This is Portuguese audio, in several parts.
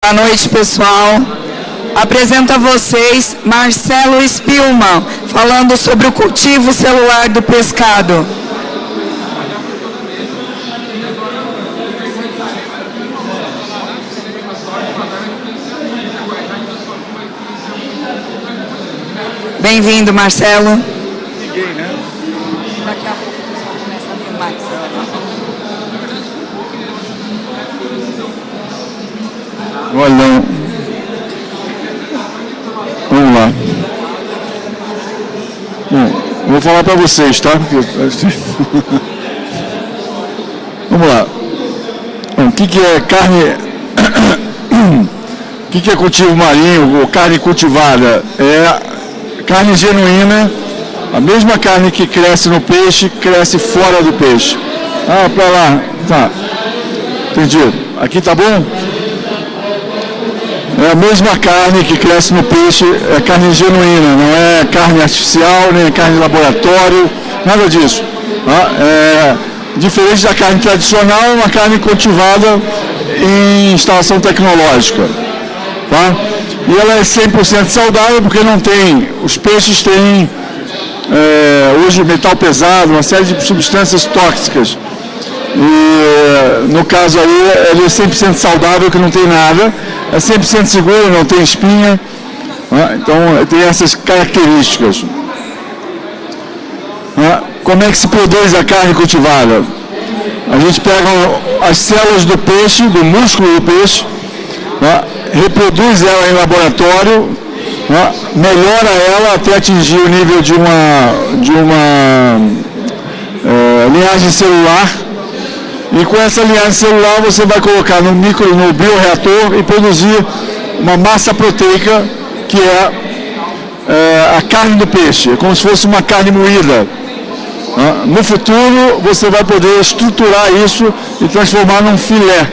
Boa noite, pessoal. Apresento a vocês Marcelo Spillman, falando sobre o cultivo celular do pescado. Bem-vindo, Marcelo. Ninguém, né? Daqui a pouco o pessoal começa a vir mais. Olha, vamos lá. Bom, vou falar para vocês, tá? Vamos lá. Bom, o que é carne? O que é cultivo marinho ou carne cultivada? É carne genuína, a mesma carne que cresce no peixe, cresce fora do peixe. Ah, para lá, tá. Entendi. Aqui tá bom? É a mesma carne que cresce no peixe, é carne genuína, não é carne artificial, nem carne de laboratório, nada disso. É diferente da carne tradicional, é uma carne cultivada em instalação tecnológica. Tá? E ela é 100% saudável porque não tem, os peixes têm hoje metal pesado, uma série de substâncias tóxicas. E no caso aí, ele é 100% saudável, que não tem nada, é 100% seguro, não tem espinha, então tem essas características. Como é que se produz a carne cultivada? A gente pega as células do peixe, do músculo do peixe, reproduz ela em laboratório, melhora ela até atingir o nível de uma linhagem celular. E com essa linhagem celular você vai colocar no bioreator e produzir uma massa proteica que é a carne do peixe, é como se fosse uma carne moída. No futuro você vai poder estruturar isso e transformar num filé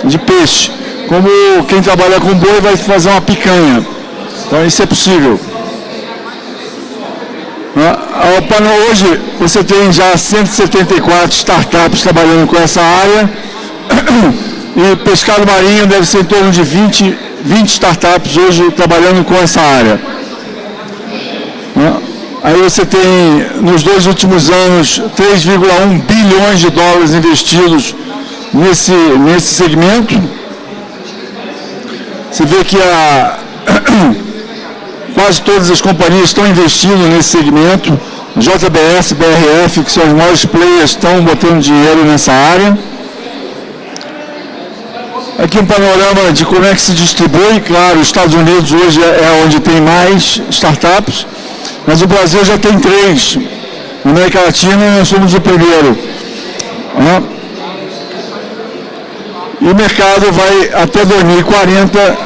de peixe, como quem trabalha com boi vai fazer uma picanha. Então isso é possível. Hoje você tem já 174 startups trabalhando com essa área e pescado marinho deve ser em torno de 20 startups hoje trabalhando com essa área. Aí você tem, nos 2 últimos anos, 3,1 bilhões de dólares investidos nesse segmento. Você vê que quase todas as companhias estão investindo nesse segmento. JBS, BRF, que são os maiores players, estão botando dinheiro nessa área. Aqui um panorama de como é que se distribui. Claro, os Estados Unidos hoje é onde tem mais startups, mas o Brasil já tem 3. Na América Latina nós somos o primeiro. E o mercado vai até 2040,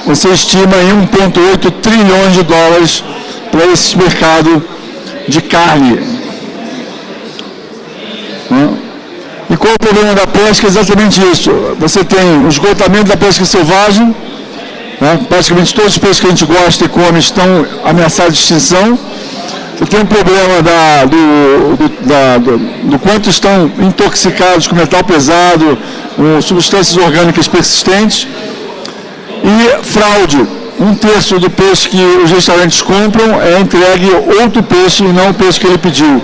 você estima em 1,8 trilhões de dólares para esse mercado de carne. E qual é o problema da pesca? Exatamente isso. Você tem o esgotamento da pesca selvagem, praticamente todos os peixes que a gente gosta e come estão ameaçados de extinção. Você tem um problema do quanto estão intoxicados com metal pesado, com substâncias orgânicas persistentes. E fraude. 1/3 do peixe que os restaurantes compram é entregue outro peixe e não o peixe que ele pediu.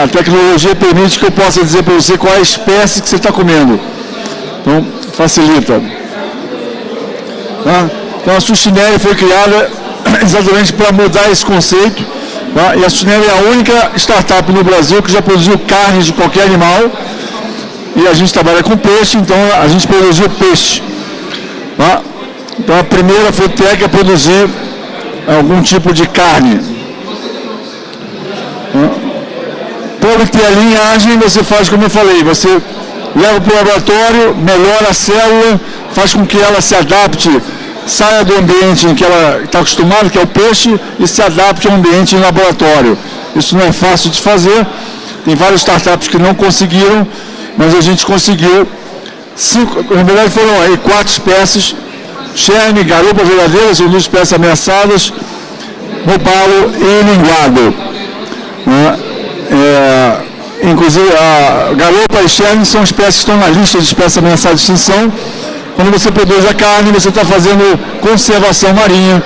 A tecnologia permite que eu possa dizer para você qual é a espécie que você está comendo. Então, facilita. Então, a Sustinelli foi criada exatamente para mudar esse conceito. E a Sustinelli é a única startup no Brasil que já produziu carne de qualquer animal. E a gente trabalha com peixe, então a gente produziu peixe. Então a primeira foodtech a produzir algum tipo de carne. Para obter a linhagem, você faz como eu falei, você leva para o laboratório, melhora a célula, faz com que ela se adapte, saia do ambiente em que ela está acostumada, que é o peixe, e se adapte ao ambiente em laboratório. Isso não é fácil de fazer, tem várias startups que não conseguiram, mas a gente conseguiu. Na verdade foram aí 4 espécies: Cherne, garupa verdadeira, são 2 espécies ameaçadas, robalo e linguado. Inclusive, a garupa e cherne são espécies que estão na lista de espécies ameaçadas de extinção. Quando você produz a carne, você está fazendo conservação marinha,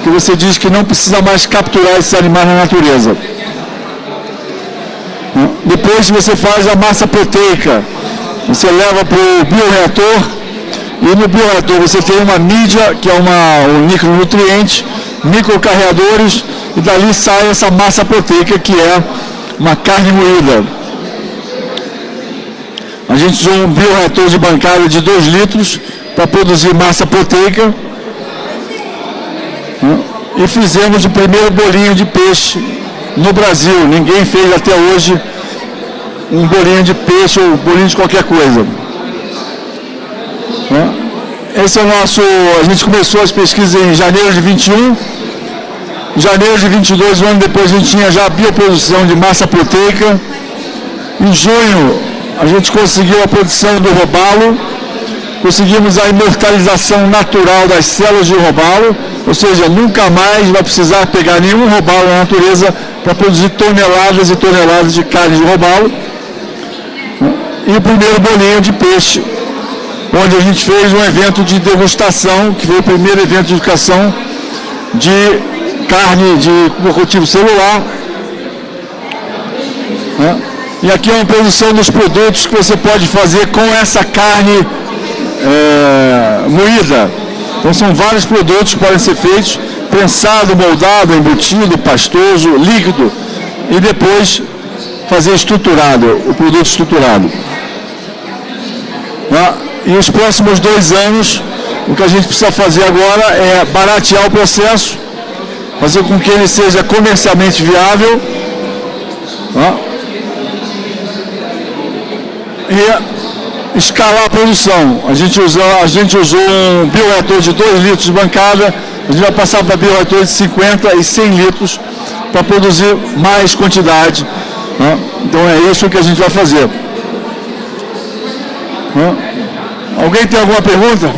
que você diz que não precisa mais capturar esses animais na natureza. Depois você faz a massa proteica, você leva para o bioreator, e no bioreator você tem uma mídia, que é um micronutriente, microcarreadores, e dali sai essa massa proteica, que é uma carne moída. A gente usou um bioreator de bancada de 2 litros para produzir massa proteica, e fizemos o primeiro bolinho de peixe no Brasil. Ninguém fez até hoje um bolinho de peixe ou bolinho de qualquer coisa. Esse é o nosso... A gente começou as pesquisas em janeiro de 21. Em janeiro de 22, um ano depois, a gente tinha já a bioprodução de massa proteica. Em junho, a gente conseguiu a produção do robalo. Conseguimos a imortalização natural das células de robalo, ou seja, nunca mais vai precisar pegar nenhum robalo na natureza para produzir toneladas e toneladas de carne de robalo. E o primeiro bolinho de peixe, onde a gente fez um evento de degustação, que foi o primeiro evento de educação de carne por cultivo celular. E aqui é uma produção dos produtos que você pode fazer com essa carne moída. Então são vários produtos que podem ser feitos, prensado, moldado, embutido, pastoso, líquido, e depois fazer estruturado, o produto estruturado. E os próximos 2 anos, o que a gente precisa fazer agora é baratear o processo, fazer com que ele seja comercialmente viável, e escalar a produção. A gente usou um bioreator de 2 litros de bancada, a gente vai passar para bioreatores de 50 e 100 litros para produzir mais quantidade. Então é isso que a gente vai fazer. Alguém tem alguma pergunta?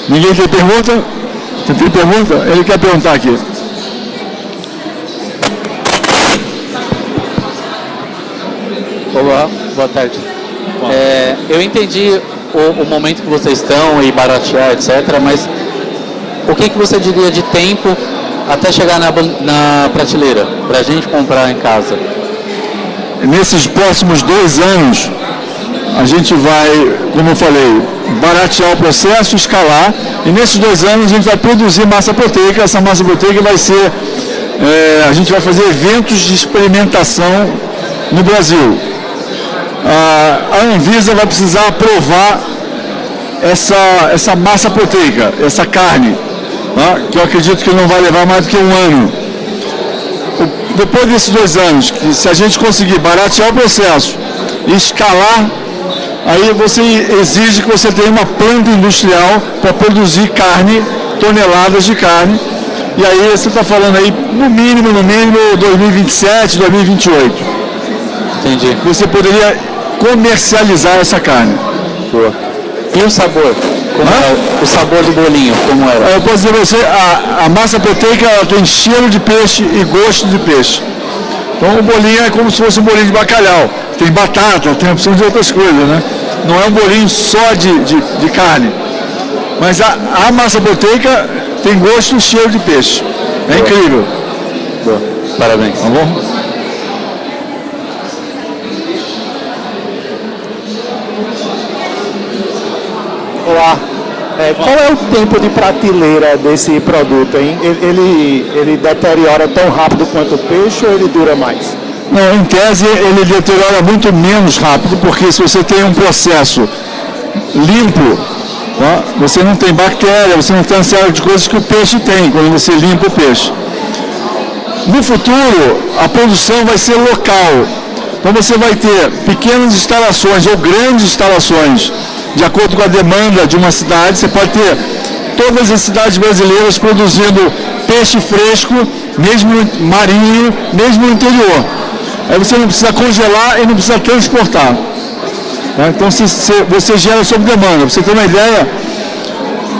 Ninguém tem pergunta? Você tem pergunta? Ele quer perguntar aqui. Olá, boa tarde. Eu entendi o momento que vocês estão e baratear, etc., mas o que você diria de tempo até chegar na prateleira, para a gente comprar em casa? Nesses próximos 2 anos, a gente vai, como eu falei, baratear o processo, escalar, e nesses 2 anos a gente vai produzir massa proteica. Essa massa proteica vai ser, a gente vai fazer eventos de experimentação no Brasil. A Anvisa vai precisar aprovar essa massa proteica, essa carne, que eu acredito que não vai levar mais do que 1 ano. Depois desses 2 anos, que se a gente conseguir baratear o processo e escalar, aí você exige que você tenha uma planta industrial para produzir carne, toneladas de carne, e aí você está falando aí no mínimo 2027, 2028. Entendi. Você poderia comercializar essa carne. Boa. E o sabor? O sabor do bolinho, como era? Eu posso dizer para você, a massa proteica ela tem cheiro de peixe e gosto de peixe. Então o bolinho é como se fosse um bolinho de bacalhau. Tem batata, tem opção de outras coisas, né? Não é um bolinho só de carne. Mas a massa proteica tem gosto e cheiro de peixe. É incrível. Boa. Parabéns. Tá bom? Olá. Qual é o tempo de prateleira desse produto, hein? Ele deteriora tão rápido quanto o peixe ou ele dura mais? Não, em tese ele deteriora muito menos rápido, porque se você tem um processo limpo, você não tem bactéria, você não tem uma série de coisas que o peixe tem quando você limpa o peixe. No futuro, a produção vai ser local. Então você vai ter pequenas instalações ou grandes instalações, de acordo com a demanda de uma cidade. Você pode ter todas as cidades brasileiras produzindo peixe fresco, mesmo marinho, mesmo no interior. Aí você não precisa congelar e não precisa transportar. Então você gera sob demanda. Pra você ter uma ideia,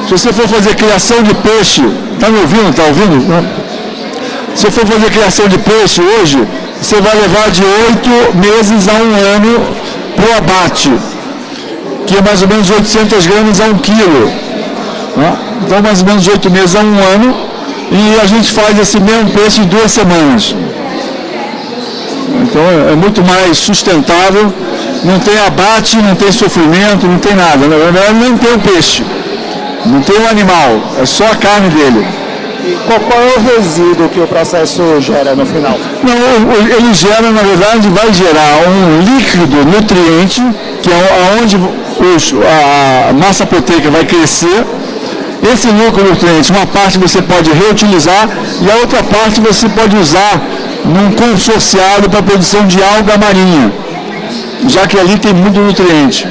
se você for fazer criação de peixe, está me ouvindo? Está ouvindo? Se eu for fazer criação de peixe hoje, você vai levar de 8 meses a 1 ano para o abate, que é mais ou menos 800 gramas a 1 quilo. Então, mais ou menos de 8 meses a 1 ano, e a gente faz esse mesmo peixe em 2 semanas. Então, é muito mais sustentável, não tem abate, não tem sofrimento, não tem nada. Na verdade, não tem o peixe, não tem o animal, é só a carne dele. E qual é o resíduo que o processo gera no final? Não, ele gera, na verdade, vai gerar um líquido nutriente, que é onde a massa proteica vai crescer. Esse líquido nutriente, uma parte você pode reutilizar e a outra parte você pode usar num consorciado para a produção de alga marinha, já que ali tem muito nutriente.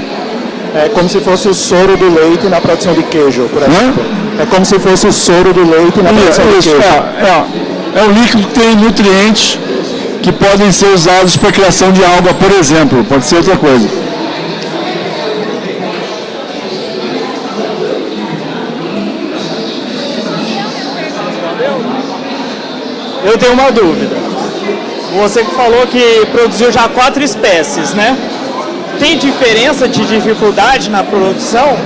É como se fosse o soro do leite na produção de queijo, por exemplo. É como se fosse o soro do leite na produção de queijo. É um líquido que tem nutrientes que podem ser usados para a criação de alga, por exemplo. Pode ser outra coisa. Eu tenho uma dúvida. Você que falou que produziu já 4 espécies, né? Tem diferença de dificuldade na produção?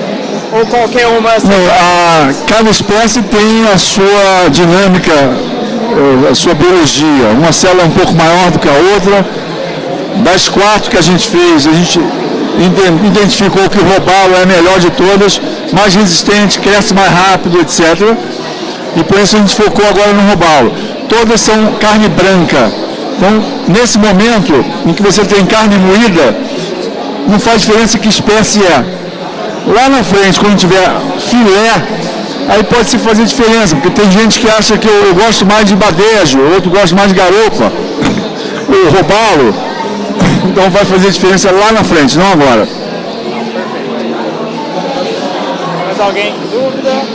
Ou qualquer uma? Não, cada espécie tem a sua dinâmica, a sua biologia. Uma célula é um pouco maior do que a outra. Das 4 que a gente fez, a gente identificou que o robalo é a melhor de todas, mais resistente, cresce mais rápido, etc. E por isso a gente focou agora no robalo. Todas são carne branca. Então, nesse momento em que você tem carne moída, não faz diferença que espécie é. Lá na frente, quando tiver filé, aí pode se fazer diferença, porque tem gente que acha que eu gosto mais de badejo, outro gosta mais de garopa, o robalo. Então vai fazer diferença lá na frente, não agora. Mais alguém? Dúvida?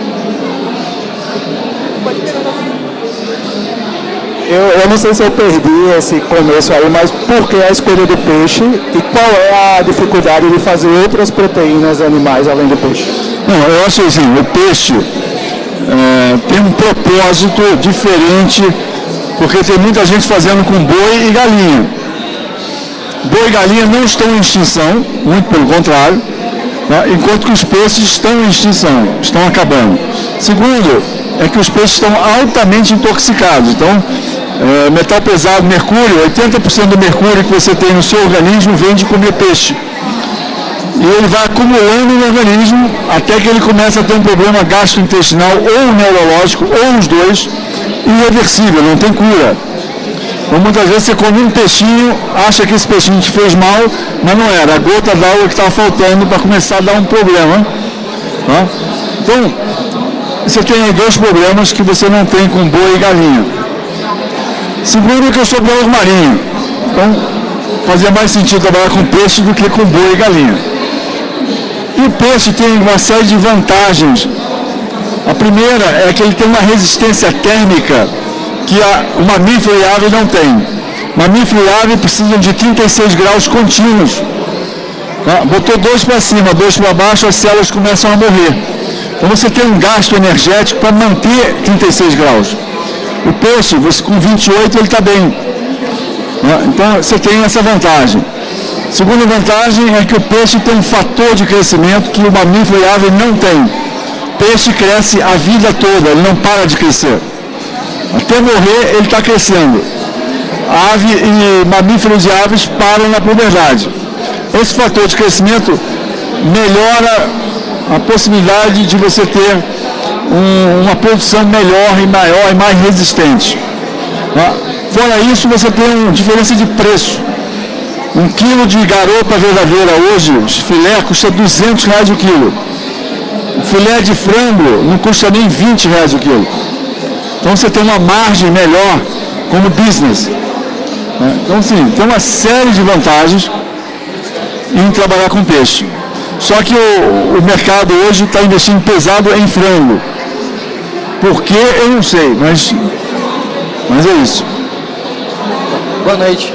Eu não sei se eu perdi esse começo aí, mas por que a escolha do peixe e qual é a dificuldade de fazer outras proteínas animais além do peixe? Não, eu acho assim, o peixe tem um propósito diferente, porque tem muita gente fazendo com boi e galinha. Boi e galinha não estão em extinção, muito pelo contrário, né? Enquanto que os peixes estão em extinção, estão acabando. Segundo, é que os peixes estão altamente intoxicados. Então, metal pesado, mercúrio, 80% do mercúrio que você tem no seu organismo vem de comer peixe. E ele vai acumulando no organismo até que ele começa a ter um problema gastrointestinal ou neurológico, ou os dois, irreversível, não tem cura. Então, muitas vezes você come um peixinho, acha que esse peixinho te fez mal, mas não era. A gota d'água que estava faltando para começar a dar um problema. Tá? Então, você tem aí 2 problemas que você não tem com boi e galinha. Segundo, que eu sou biólogo marinho. Então, fazia mais sentido trabalhar com peixe do que com boi e galinha. E o peixe tem uma série de vantagens. A primeira é que ele tem uma resistência térmica que o mamífero e a ave não tem. Mamífero e ave precisam de 36 graus contínuos. Tá? Botou 2 para cima, 2 para baixo, as células começam a morrer. Então você tem um gasto energético para manter 36 graus. O peixe, você, com 28, ele está bem. Né? Então você tem essa vantagem. Segunda vantagem é que o peixe tem um fator de crescimento que o mamífero e a ave não tem. O peixe cresce a vida toda, ele não para de crescer. Até morrer, ele está crescendo. A ave e mamíferos e aves param na puberdade. Esse fator de crescimento melhora a possibilidade de você ter uma produção melhor e maior e mais resistente. Tá? Fora isso, você tem uma diferença de preço. 1 quilo de garopa verdadeira hoje, filé, custa R$200 o quilo. O filé de frango não custa nem R$20 o quilo. Então você tem uma margem melhor como business. Então sim, tem uma série de vantagens em trabalhar com peixe. Só que o mercado hoje está investindo pesado em frango. Por quê? Eu não sei, mas é isso. Boa noite.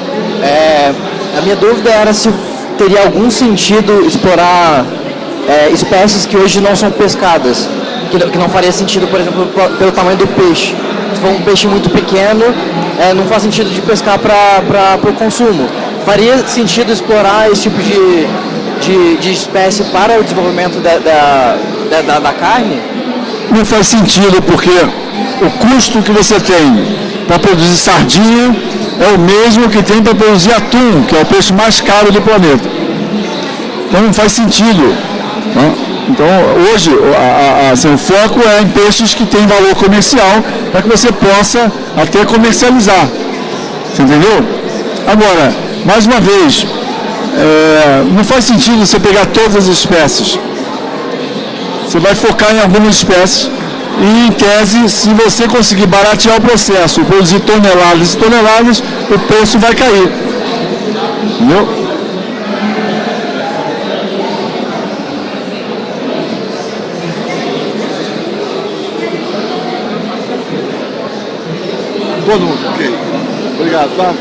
A minha dúvida era se teria algum sentido explorar espécies que hoje não são pescadas, que não faria sentido, por exemplo, pelo tamanho do peixe. se for um peixe muito pequeno, não faz sentido de pescar para o consumo. Faria sentido explorar esse tipo de espécie para o desenvolvimento da carne? Não faz sentido, porque o custo que você tem para produzir sardinha é o mesmo que tem para produzir atum, que é o peixe mais caro do planeta. Então não faz sentido. Né? Então hoje o foco é em peixes que têm valor comercial para que você possa até comercializar. Você entendeu? Agora, mais uma vez, não faz sentido você pegar todas as espécies. Você vai focar em algumas espécies e, em tese, se você conseguir baratear o processo e produzir toneladas e toneladas, o preço vai cair. Entendeu? Todo mundo, ok. Obrigado, tá?